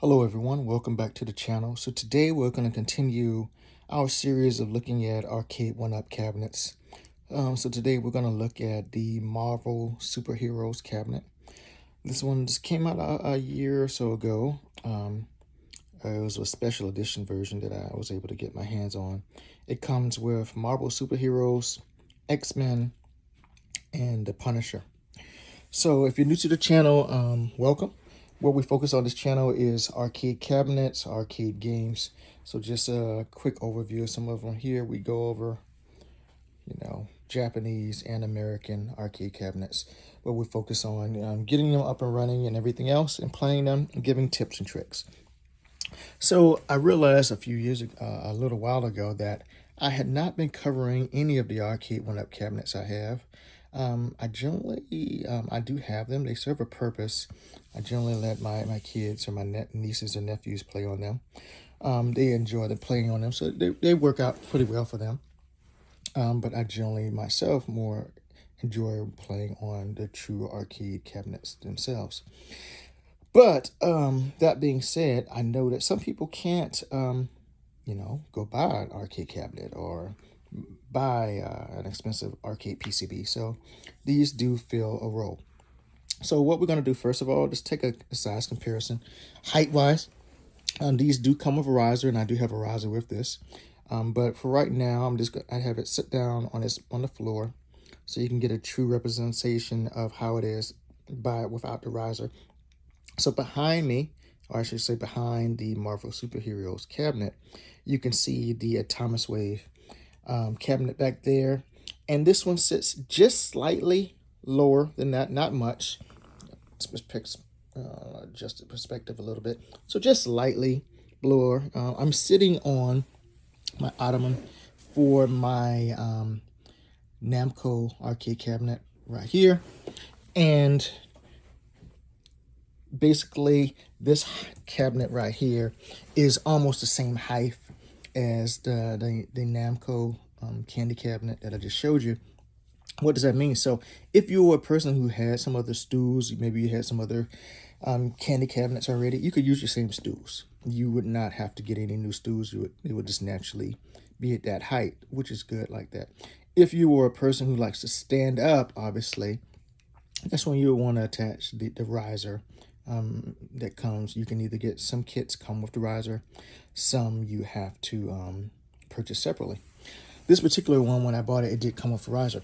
Hello everyone, welcome back to the channel. So today we're going to continue our series of looking at Arcade1up cabinets. So today we're going to look at the Marvel Superheroes cabinet. This one just came out a year or so ago. It was a special edition version that I was able to get my hands on. It comes with Marvel Superheroes, X-Men, and the Punisher. So if you're new to the channel, welcome. What we focus on this channel is arcade cabinets, arcade games. So just a quick overview of some of them here. We go over, Japanese and American arcade cabinets, where we focus on getting them up and running and everything else, and playing them and giving tips and tricks. So I realized a little while ago, that I had not been covering any of the Arcade1up cabinets I have. I do have them. They serve a purpose. I generally let my kids or my nieces or nephews play on them. They enjoy playing on them, so they work out pretty well for them. But I generally myself more enjoy playing on the true arcade cabinets themselves. But that being said, I know that some people can't, go buy an arcade cabinet or buy an expensive arcade PCB. So these do fill a role. So what we're going to do, first of all, just take a size comparison. Height-wise, these do come with a riser, and I do have a riser with this. But for right now, I have it sit down on the floor, so you can get a true representation of how it is without the riser. So behind me, or I should say behind the Marvel Superheroes cabinet, you can see the Atomic Wave cabinet back there. And this one sits just slightly lower than that, not much. Let's adjust the perspective a little bit. So just slightly lower. I'm sitting on my ottoman for my Namco arcade cabinet right here. And basically, this cabinet right here is almost the same height as the Namco candy cabinet that I just showed you. What does that mean? So if you were a person who had some other stools, maybe you had some other candy cabinets already, you could use your same stools. You would not have to get any new stools. It would just naturally be at that height, which is good like that. If you were a person who likes to stand up, obviously, that's when you would want to attach the riser that comes. You can either get some kits come with the riser, some you have to purchase separately. This particular one, when I bought it, it did come with a riser.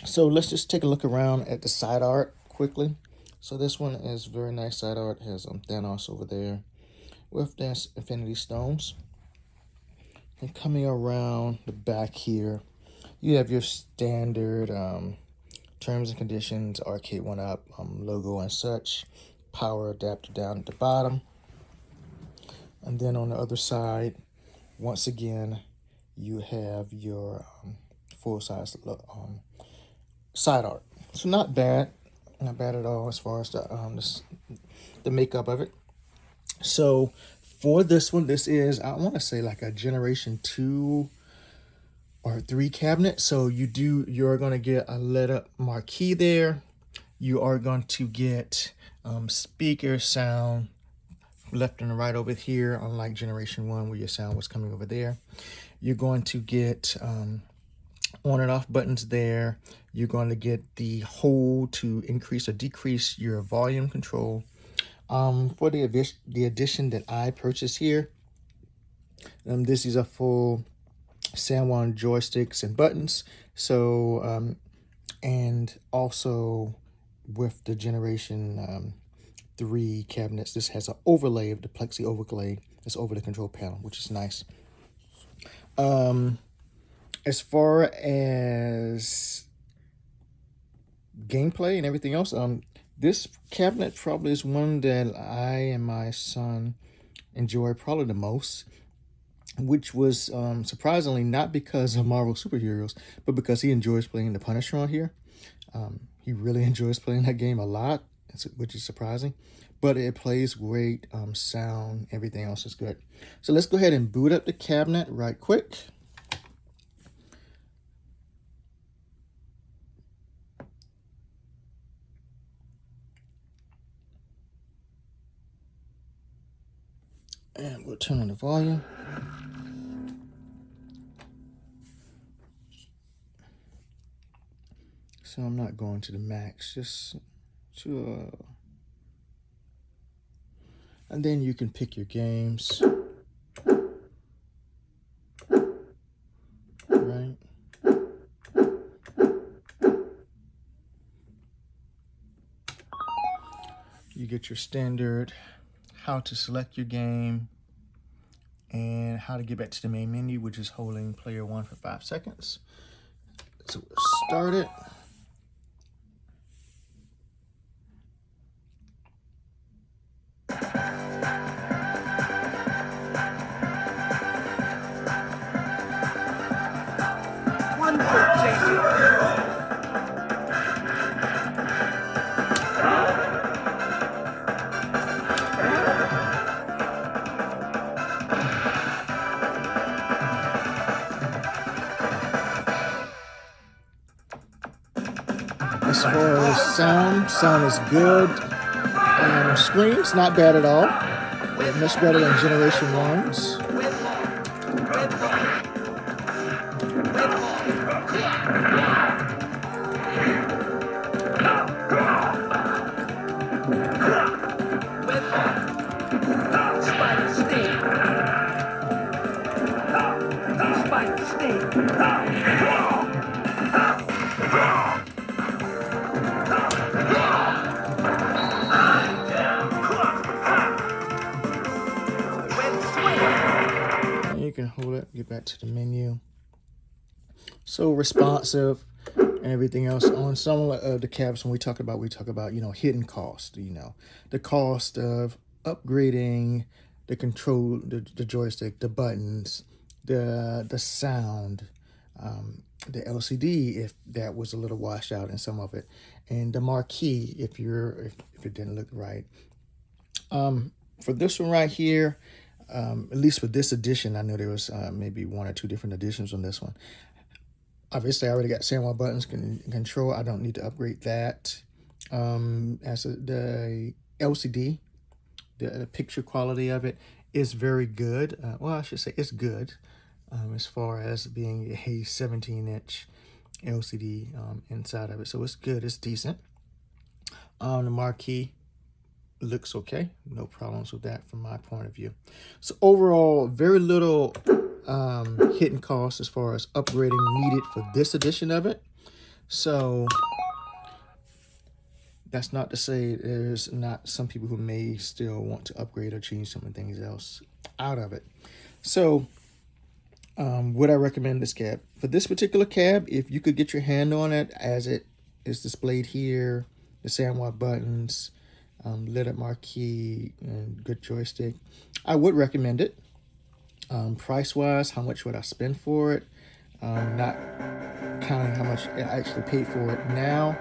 So let's just take a look around at the side art quickly. So this one is very nice side art. It has Thanos over there with this Infinity Stones. And coming around the back here, you have your standard terms and conditions, Arcade1up logo and such, power adapter down at the bottom. And then on the other side, once again, you have your full-size side art. So not bad at all as far as the makeup of it. So for this one, this is, I want to say, like a generation 2 or 3 cabinet. So you're going to get a lit up marquee there. You are going to get speaker sound left and right over here, unlike generation 1 where your sound was coming over there. You're going to get on and off buttons there. You're going to get the hold to increase or decrease your volume control. For the edition that I purchased here, this is a full San joysticks and buttons. So and also with the generation 3 cabinets, this has an overlay of the plexi overlay that's over the control panel, which is nice. As far as gameplay and everything else, this cabinet probably is one that I and my son enjoy probably the most, which was surprisingly not because of Marvel Superheroes, but because he enjoys playing the Punisher on here. He really enjoys playing that game a lot, which is surprising, but it plays great. Sound, everything else is good. So let's go ahead and boot up the cabinet right quick. And we'll turn on the volume. So I'm not going to the max, just to and then you can pick your games. Right. You get your standard how to select your game and how to get back to the main menu, which is holding player 1 for 5 seconds. So we'll start it. As far as sound is good. Screen's not bad at all. Much better than Generation 1's. You can hold it, get back to the menu. So responsive and everything else. On some of the cabs, when we talk about, you know, hidden cost, you know, the cost of upgrading the control, the joystick, the buttons, the sound, the LCD, if that was a little washed out in some of it, and the marquee, if it didn't look right. For this one right here, at least for this edition, I know there was maybe 1 or 2 different editions on this one. Obviously, I already got SAMWA buttons control. I don't need to upgrade that. The LCD, the picture quality of it is very good. Well, I should say it's good as far as being a 17-inch LCD inside of it. So it's good. It's decent. The marquee looks okay. No problems with that from my point of view. So overall, very little hidden costs as far as upgrading needed for this edition of it. So that's not to say there's not some people who may still want to upgrade or change some things else out of it. So would I recommend this cab? For this particular cab, if you could get your hand on it as it is displayed here, the SAMWA buttons, lit up marquee, and good joystick, I would recommend it. Price wise, how much would I spend for it? Not counting how much I actually paid for it now,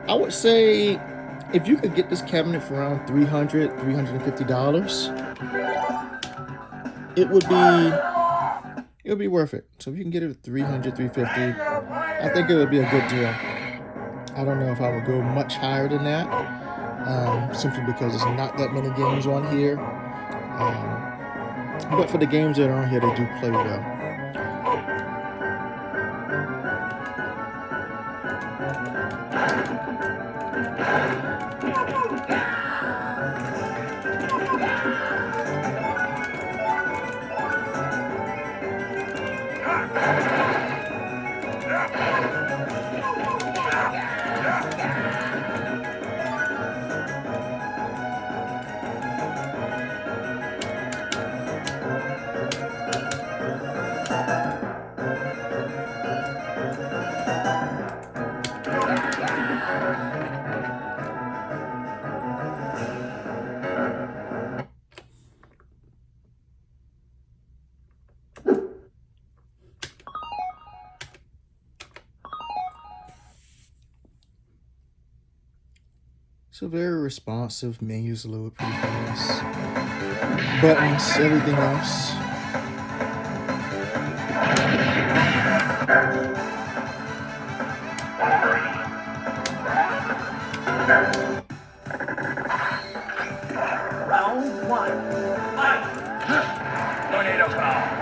I would say if you could get this cabinet for around $300, $350, it would be worth it. So if you can get it at $300, $350, I think it would be a good deal. I don't know if I would go much higher than that, simply because there's not that many games on here. But for the games that are on here, they do play well. So very responsive, menus load pretty fast, buttons, everything else. Round 1, fight! Tornado call.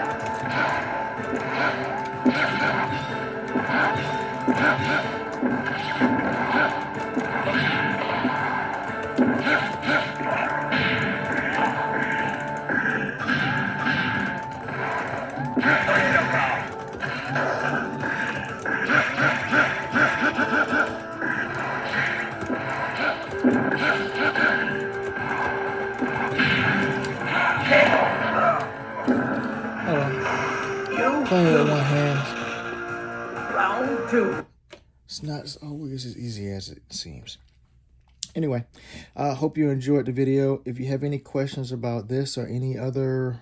Playing with one hand. Round 2. It's not always as easy as it seems. Anyway, I hope you enjoyed the video. If you have any questions about this or any other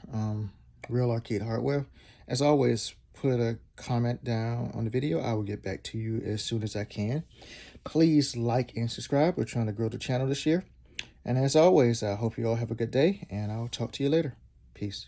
real arcade hardware, as always, put a comment down on the video. I will get back to you as soon as I can. Please like and subscribe. We're trying to grow the channel this year. And as always, I hope you all have a good day, and I'll talk to you later. Peace.